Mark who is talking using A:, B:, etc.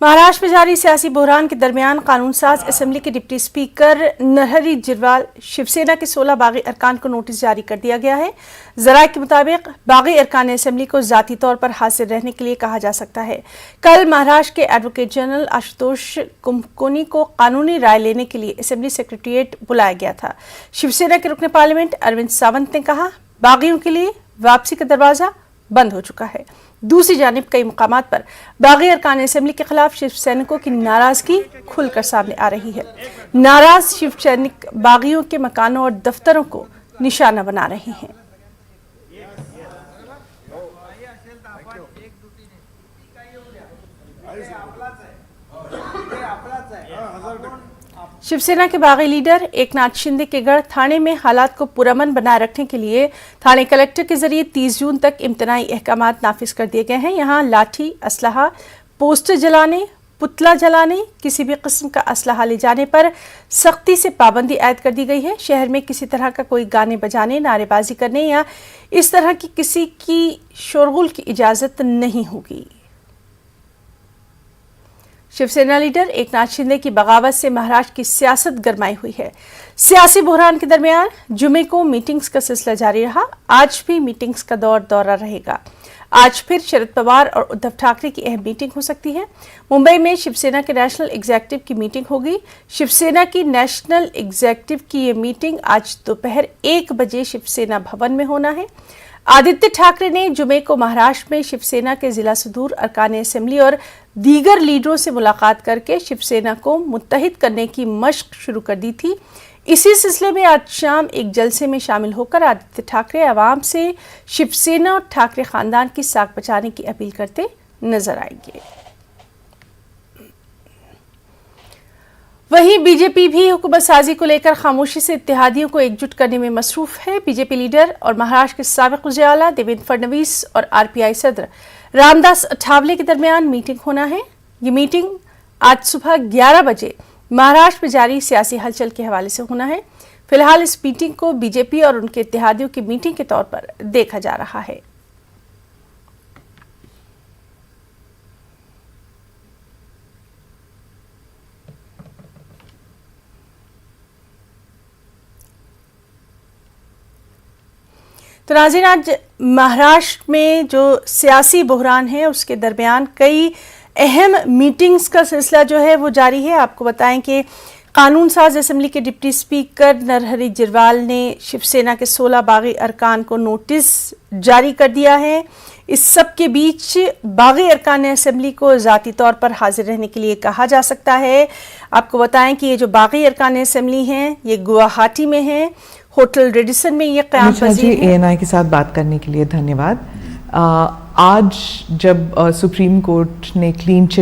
A: महाराष्ट्र में जारी सियासी बहरान के दरमियान कानून साज असेंबली के डिप्टी स्पीकर नरहरी झिरवाल शिवसेना के 16 बागी अरकान को नोटिस जारी कर दिया गया है। जराये के मुताबिक बागी अरकान असेंबली को जाती तौर पर हाजिर रहने के लिए कहा जा सकता है। कल महाराष्ट्र के एडवोकेट जनरल आशुतोष कुमकोनी को कानूनी राय लेने के लिए असेंबली सेक्रेटेरिएट बुलाया गया था। शिवसेना के रुकने पार्लियामेंट अरविंद सावंत ने कहा, बागियों के लिए वापसी का दरवाजा बंद हो चुका है। दूसरी जानिब कई मुकामात पर बागी अरकान असेंबली के खिलाफ शिव सैनिकों की नाराजगी खुलकर सामने आ रही है। नाराज शिव सैनिक बागियों के मकानों और दफ्तरों को निशाना बना रहे हैं। शिवसेना के बागी लीडर एकनाथ शिंदे के गढ़ थाने में हालात को पुरअमन बनाए रखने के लिए थाने कलेक्टर के जरिए 30 जून तक इम्तनाई अहकामात नाफिज कर दिए गए हैं। यहाँ लाठी, असलहा, पोस्टर जलाने, पुतला जलाने, किसी भी किस्म का असलहा ले जाने पर सख्ती से पाबंदी आयद कर दी गई है। शहर में किसी तरह का कोई गाने बजाने, नारेबाजी करने या इस तरह की किसी की शोरगुल की इजाजत नहीं होगी। शिवसेना लीडर एकनाथ शिंदे की बगावत से महाराष्ट्र की सियासत गरमाई हुई है। सियासी बहरान के दरमियान जुमे को मीटिंग्स का सिलसिला जारी रहा। आज भी मीटिंग्स का दौरा रहेगा। आज फिर शरद पवार और उद्धव ठाकरे की अहम मीटिंग हो सकती है। मुंबई में शिवसेना के नेशनल एग्जीक्यूटिव की मीटिंग होगी। शिवसेना की नेशनल एग्जीक्यूटिव की ये मीटिंग आज दोपहर 1 बजे शिवसेना भवन में होना है। आदित्य ठाकरे ने जुमे को महाराष्ट्र में शिवसेना के जिला सदूर, अरकान असेंबली और दीगर लीडरों से मुलाकात करके शिवसेना को मुत्तहिद करने की मशक शुरू कर दी थी। इसी सिलसिले में आज शाम एक जलसे में शामिल होकर आदित्य ठाकरे आवाम से शिवसेना और ठाकरे खानदान की साख बचाने की अपील करते नजर आएंगे। वहीं बीजेपी भी हुकूमत साजी को लेकर खामोशी से इत्तेहादियों को एकजुट करने में मसरूफ है। बीजेपी लीडर और महाराष्ट्र के साबिक वज़ीर आला देवेंद्र फडणवीस और आरपीआई सदर रामदास अठावले के दरमियान मीटिंग होना है। ये मीटिंग आज सुबह 11 बजे महाराष्ट्र में जारी सियासी हलचल के हवाले से होना है। फिलहाल इस मीटिंग को बीजेपी और उनके इत्तेहादियों की मीटिंग के तौर पर देखा जा रहा है। तो नाज़रीन, आज महाराष्ट्र में जो सियासी बहरान है उसके दरमियान कई अहम मीटिंग्स का सिलसिला जो है वो जारी है। आपको बताएं कि कानून साज असेंबली के डिप्टी स्पीकर नरहरी झिरवाल ने शिवसेना के 16 बागी अरकान को नोटिस जारी कर दिया है। इस सब के बीच बागी अरकान असेंबली को ज़ाती तौर पर हाजिर रहने के लिए कहा जा सकता है। आपको बताएं कि ये जो बागी अरकान असेंबली हैं ये गुवाहाटी में है, होटल रेडिसन में ये क़याम पज़ीर है।
B: ANI के साथ बात करने के लिए धन्यवाद। आज जब सुप्रीम कोर्ट ने क्लीन चिट